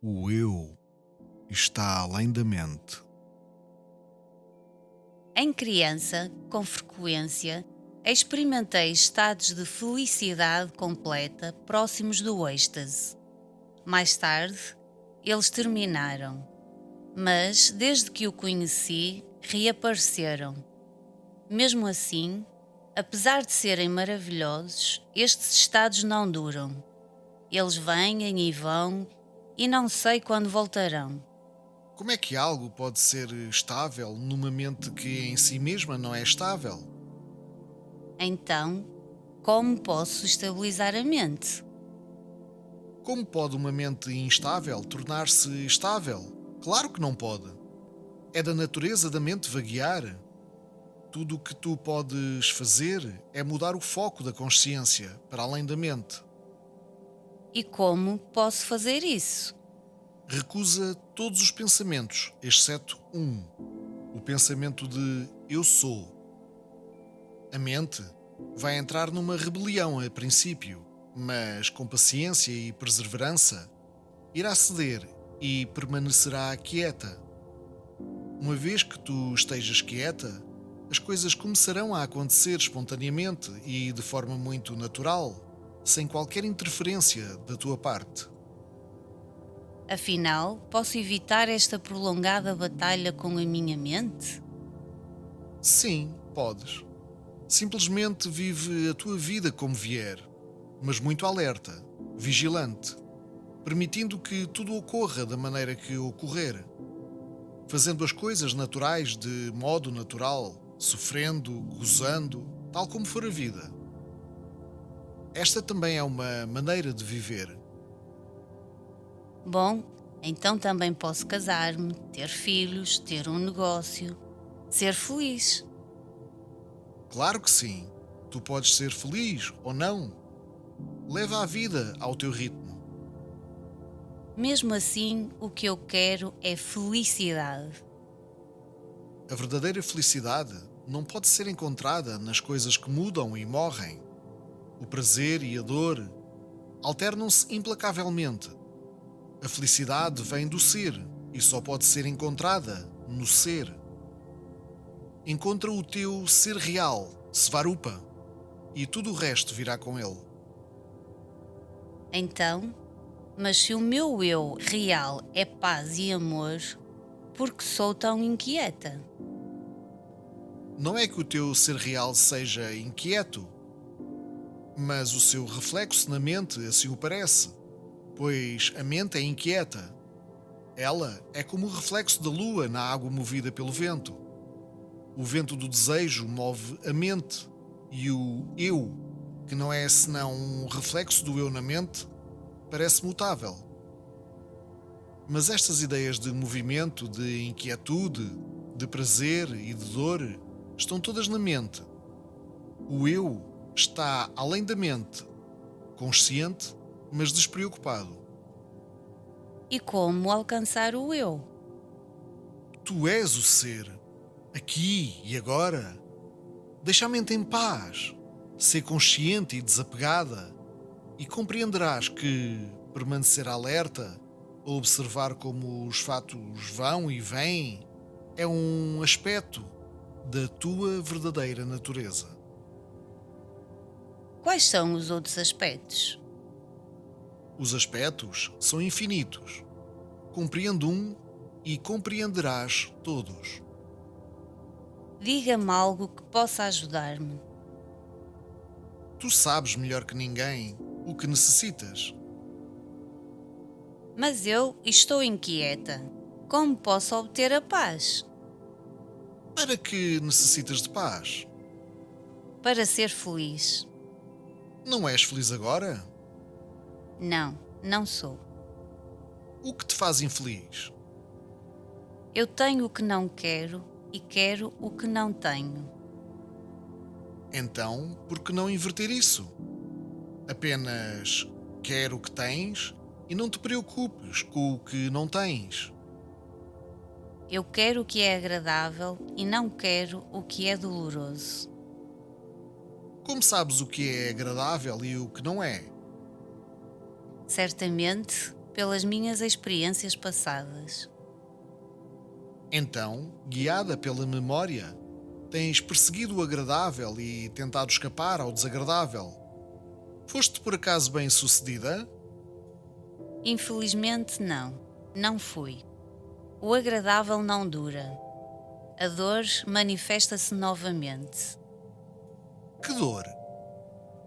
O eu está além da mente. Em criança, com frequência, experimentei estados de felicidade completa próximos do êxtase. Mais tarde, eles terminaram, mas desde que o conheci, reapareceram. Mesmo assim, apesar de serem maravilhosos, estes estados não duram. Eles vêm e vão e não sei quando voltarão. Como é que algo pode ser estável numa mente que em si mesma não é estável? Então, como posso estabilizar a mente? Como pode uma mente instável tornar-se estável? Claro que não pode. É da natureza da mente vaguear. Tudo o que tu podes fazer é mudar o foco da consciência para além da mente. E como posso fazer isso? Recusa todos os pensamentos, exceto um: o pensamento de eu sou. A mente vai entrar numa rebelião a princípio, mas com paciência e perseverança irá ceder e permanecerá quieta. Uma vez que tu estejas quieta, as coisas começarão a acontecer espontaneamente e de forma muito natural, sem qualquer interferência da tua parte. Afinal, posso evitar esta prolongada batalha com a minha mente? Sim, podes. Simplesmente vive a tua vida como vier, mas muito alerta, vigilante, permitindo que tudo ocorra da maneira que ocorrer, fazendo as coisas naturais de modo natural, sofrendo, gozando, tal como for a vida. Esta também é uma maneira de viver. Bom, então também posso casar-me, ter filhos, ter um negócio, ser feliz. Claro que sim, tu podes ser feliz ou não. Leva a vida ao teu ritmo. Mesmo assim, o que eu quero é felicidade. A verdadeira felicidade não pode ser encontrada nas coisas que mudam e morrem. O prazer e a dor alternam-se implacavelmente. A felicidade vem do ser e só pode ser encontrada no ser. Encontra o teu ser real, Svarupa, e tudo o resto virá com ele. Então, mas se o meu eu real é paz e amor, por que sou tão inquieta? Não é que o teu ser real seja inquieto, mas o seu reflexo na mente assim o parece, pois a mente é inquieta. Ela é como o reflexo da lua na água movida pelo vento. O vento do desejo move a mente e o eu, que não é senão um reflexo do eu na mente, parece mutável. Mas estas ideias de movimento, de inquietude, de prazer e de dor estão todas na mente. O eu está além da mente, consciente, mas despreocupado. E como alcançar o eu? Tu és o ser, aqui e agora. Deixa a mente em paz, ser consciente e desapegada, e compreenderás que permanecer alerta, observar como os fatos vão e vêm, é um aspecto da tua verdadeira natureza. Quais são os outros aspectos? Os aspectos são infinitos. Compreende um e compreenderás todos. Diga-me algo que possa ajudar-me. Tu sabes melhor que ninguém o que necessitas. Mas eu estou inquieta. Como posso obter a paz? Para que necessitas de paz? Para ser feliz? Não és feliz agora? Não, não sou. O que te faz infeliz? Eu tenho o que não quero e quero o que não tenho. Então, por que não inverter isso? Apenas quer o que tens e não te preocupes com o que não tens. Eu quero o que é agradável e não quero o que é doloroso. Como sabes o que é agradável e o que não é? Certamente, pelas minhas experiências passadas. Então, guiada pela memória, tens perseguido o agradável e tentado escapar ao desagradável. Foste por acaso bem-sucedida? Infelizmente, não. Não fui. O agradável não dura. A dor manifesta-se novamente. Que dor!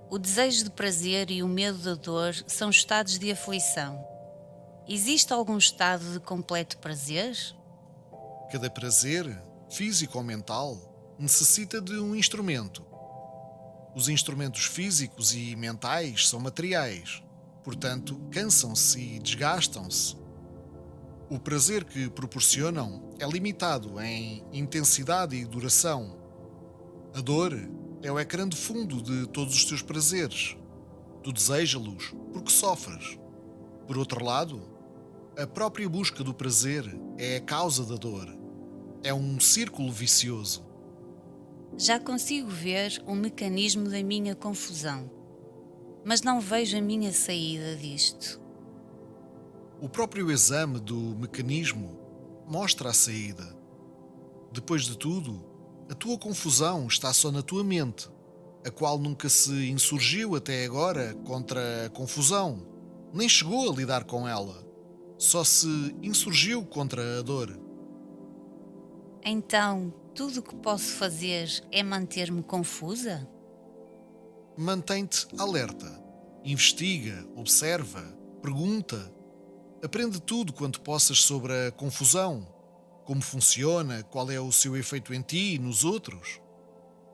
O desejo de prazer e o medo da dor são estados de aflição. Existe algum estado de completo prazer? Cada prazer, físico ou mental, necessita de um instrumento. Os instrumentos físicos e mentais são materiais, portanto, cansam-se e desgastam-se. O prazer que proporcionam é limitado em intensidade e duração. A dor é o ecrã de fundo de todos os teus prazeres. Tu desejas-los porque sofres. Por outro lado, a própria busca do prazer é a causa da dor. É um círculo vicioso. Já consigo ver o mecanismo da minha confusão, mas não vejo a minha saída disto. O próprio exame do mecanismo mostra a saída. Depois de tudo, a tua confusão está só na tua mente, a qual nunca se insurgiu até agora contra a confusão, nem chegou a lidar com ela, só se insurgiu contra a dor. Então, tudo o que posso fazer é manter-me confusa? Mantém-te alerta, investiga, observa, pergunta, aprende tudo quanto possas sobre a confusão, como funciona, qual é o seu efeito em ti e nos outros.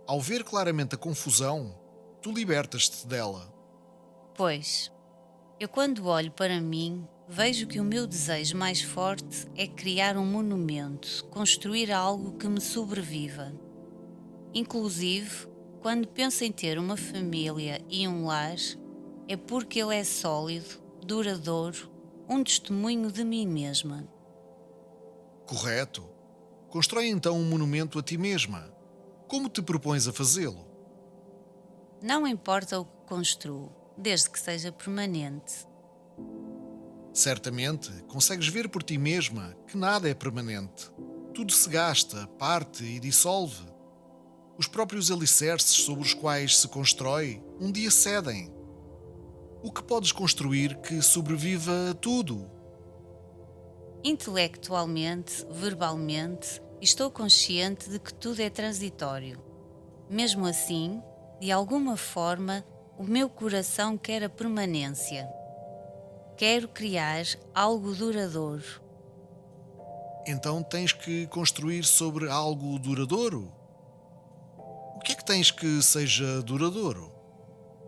Ao ver claramente a confusão, tu libertas-te dela. Pois, eu quando olho para mim, vejo que o meu desejo mais forte é criar um monumento, construir algo que me sobreviva. Inclusive, quando penso em ter uma família e um lar, é porque ele é sólido, duradouro, um testemunho de mim mesma. Correto. Constrói então um monumento a ti mesma. Como te propões a fazê-lo? Não importa o que construo, desde que seja permanente. Certamente, consegues ver por ti mesma que nada é permanente. Tudo se gasta, parte e dissolve. Os próprios alicerces sobre os quais se constrói um dia cedem. O que podes construir que sobreviva a tudo? Intelectualmente, verbalmente, estou consciente de que tudo é transitório. Mesmo assim, de alguma forma, o meu coração quer a permanência. Quero criar algo duradouro. Então tens que construir sobre algo duradouro? O que é que tens que seja duradouro?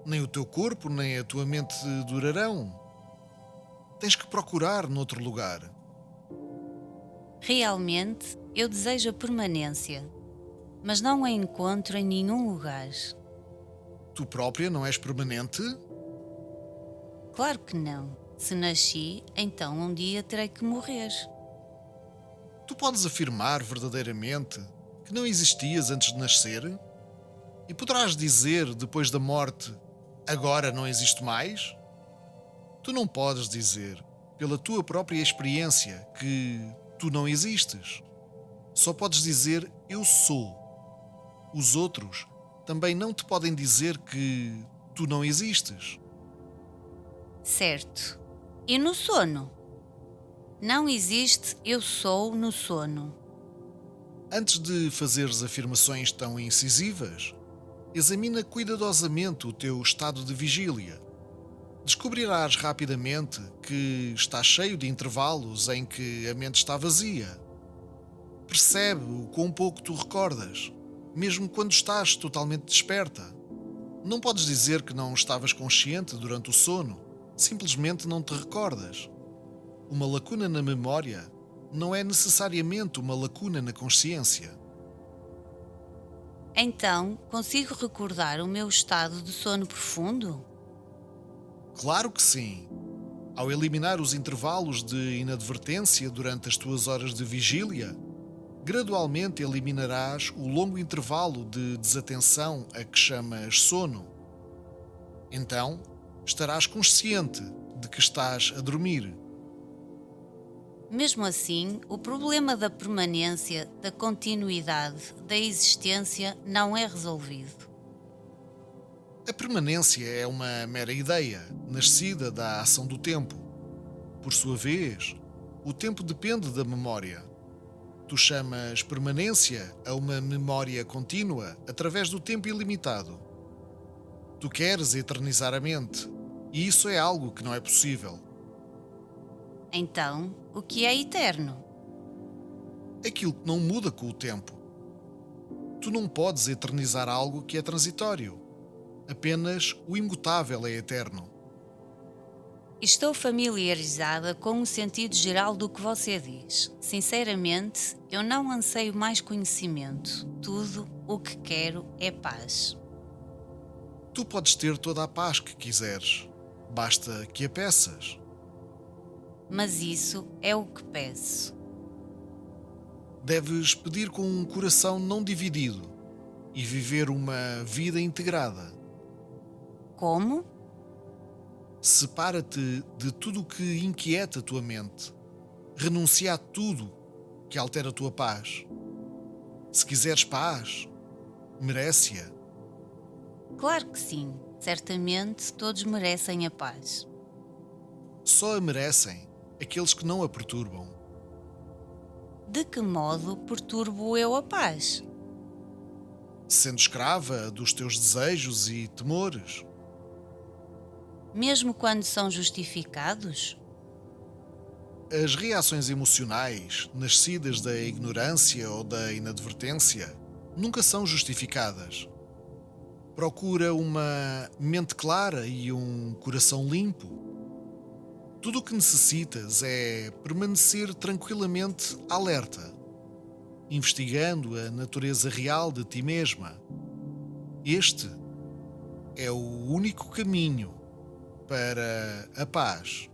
Nem o teu corpo, nem a tua mente durarão. Tens que procurar noutro lugar. Realmente, eu desejo a permanência, mas não a encontro em nenhum lugar. Tu própria não és permanente? Claro que não. Se nasci, então um dia terei que morrer. Tu podes afirmar verdadeiramente que não existias antes de nascer? E poderás dizer, depois da morte, agora não existo mais? Tu não podes dizer, pela tua própria experiência, que tu não existes. Só podes dizer, eu sou. Os outros também não te podem dizer que tu não existes. Certo. E no sono? Não existe eu sou no sono. Antes de fazeres afirmações tão incisivas, examina cuidadosamente o teu estado de vigília. Descobrirás rapidamente que está cheio de intervalos em que a mente está vazia. Percebe o quão pouco tu recordas, mesmo quando estás totalmente desperta. Não podes dizer que não estavas consciente durante o sono, simplesmente não te recordas. Uma lacuna na memória não é necessariamente uma lacuna na consciência. Então, consigo recordar o meu estado de sono profundo? Claro que sim. Ao eliminar os intervalos de inadvertência durante as tuas horas de vigília, gradualmente eliminarás o longo intervalo de desatenção a que chamas sono. Então, estarás consciente de que estás a dormir Mesmo assim, o problema da permanência, da continuidade, da existência não é resolvido. A permanência é uma mera ideia, nascida da ação do tempo. Por sua vez, o tempo depende da memória. Tu chamas permanência a uma memória contínua através do tempo ilimitado. Tu queres eternizar a mente, e isso é algo que não é possível. Então, o que é eterno? Aquilo que não muda com o tempo. Tu não podes eternizar algo que é transitório. Apenas o imutável é eterno. Estou familiarizada com o sentido geral do que você diz. Sinceramente, eu não anseio mais conhecimento. Tudo o que quero é paz. Tu podes ter toda a paz que quiseres. Basta que a peças. Mas isso é o que peço. Deves pedir com um coração não dividido e viver uma vida integrada. Como? Separa-te de tudo o que inquieta a tua mente. Renuncia a tudo que altera a tua paz. Se quiseres paz, merece-a. Claro que sim. Certamente todos merecem a paz. Só a merecem aqueles que não a perturbam. De que modo perturbo eu a paz? Sendo escrava dos teus desejos e temores. Mesmo quando são justificados? As reações emocionais, nascidas da ignorância ou da inadvertência, nunca são justificadas. Procura uma mente clara e um coração limpo. Tudo o que necessitas é permanecer tranquilamente alerta, investigando a natureza real de ti mesma. Este é o único caminho para a paz.